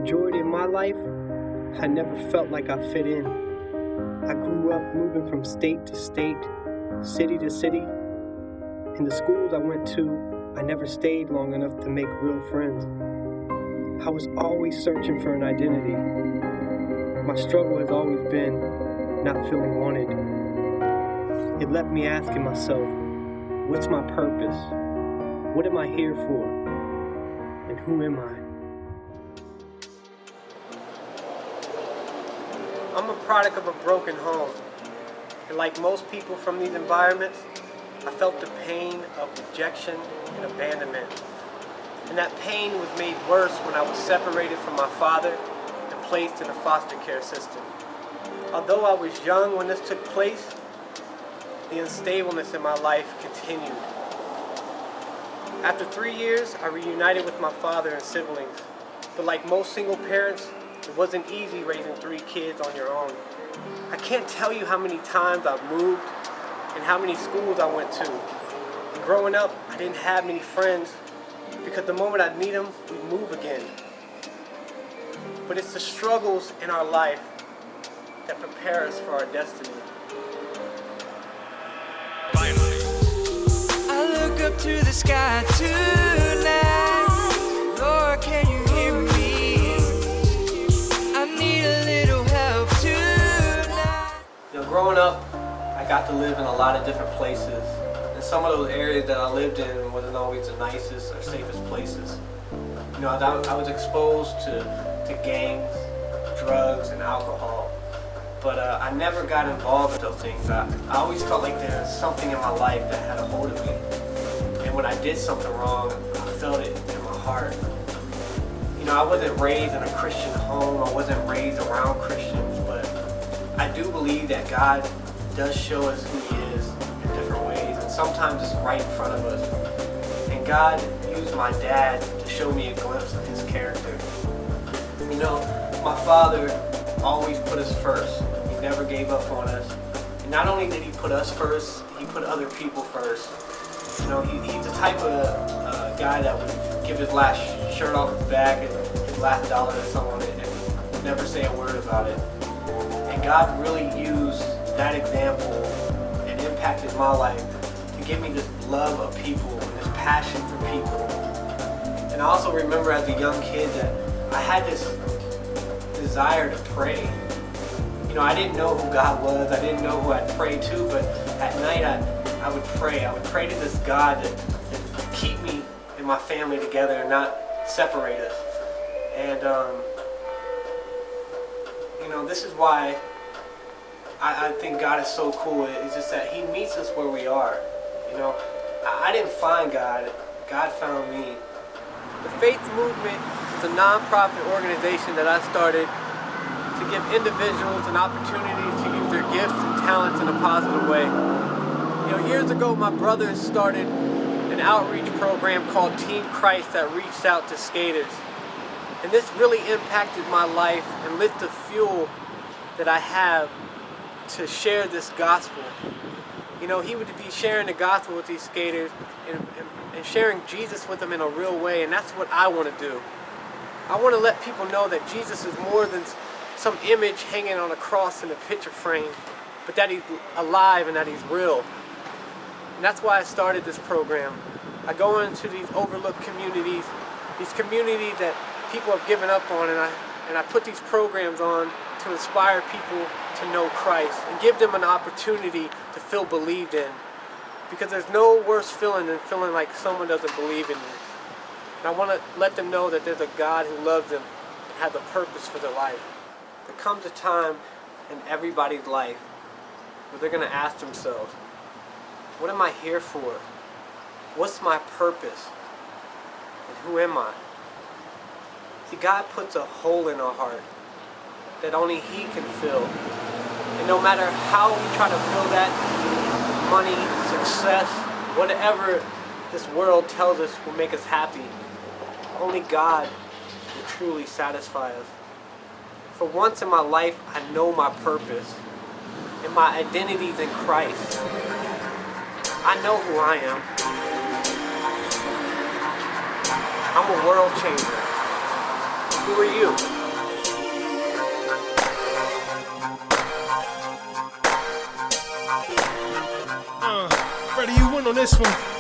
majority of my life, I never felt like I fit in. I grew up moving from state to state, city to city. In the schools I went to, I never stayed long enough to make real friends. I was always searching for an identity. My struggle has always been not feeling wanted. It left me asking myself, what's my purpose? What am I here for? And who am I? I'm a product of a broken home. And like most people from these environments, I felt the pain of rejection and abandonment. And that pain was made worse when I was separated from my father and placed in a foster care system. Although I was young when this took place, the unstableness in my life continued. After 3 years, I reunited with my father and siblings. But like most single parents, it wasn't easy raising 3 kids on your own. I can't tell you how many times I've moved and how many schools I went to. And growing up, I didn't have many friends because the moment I'd meet them, we'd move again. But it's the struggles in our life that prepare us for our destiny. I look up to the sky tonight. Lord, can you hear me? I need a little help tonight. Growing up, I got to live in a lot of different places. And some of those areas that I lived in wasn't always the nicest or safest places. I was exposed to gangs, drugs, and alcohol. But I never got involved with those things. I always felt like there was something in my life that had a hold of me. And when I did something wrong, I felt it in my heart. I wasn't raised in a Christian home. I wasn't raised around Christians, but I do believe that God does show us who He is in different ways. And sometimes it's right in front of us. And God used my dad to show me a glimpse of His character. My father always put us first. He never gave up on us. And not only did he put us first, he put other people first. He's the type of guy that would give his last shirt off his back and his last dollar to someone and never say a word about it. And God really used that example and impacted my life to give me this love of people and this passion for people. And I also remember as a young kid that I had this desire to pray. I didn't know who God was. I didn't know who I'd pray to, but at night I would pray. I would pray to this God that keep me and my family together and not separate us. And this is why I think God is so cool. It's just that He meets us where we are. I didn't find God. God found me. The Faith Movement is a non-profit organization that I started to give individuals an opportunity to use their gifts and talents in a positive way. Years ago, my brothers started an outreach program called Team Christ that reached out to skaters. And this really impacted my life and lit the fuel that I have to share this gospel. He would be sharing the gospel with these skaters and sharing Jesus with them in a real way, and that's what I want to do. I want to let people know that Jesus is more than some image hanging on a cross in a picture frame, but that He's alive and that He's real. And that's why I started this program. I go into these overlooked communities, these communities that people have given up on, and I put these programs on to inspire people to know Christ and give them an opportunity to feel believed in. Because there's no worse feeling than feeling like someone doesn't believe in you. And I want to let them know that there's a God who loves them and has a purpose for their life. There comes a time in everybody's life where they're going to ask themselves, what am I here for? What's my purpose? And who am I? See, God puts a hole in our heart that only He can fill. And no matter how we try to fill that, money, success, whatever this world tells us will make us happy, only God will truly satisfy us. For once in my life, I know my purpose, and my identity is in Christ. I know who I am. I'm a world changer. Who are you? on this one.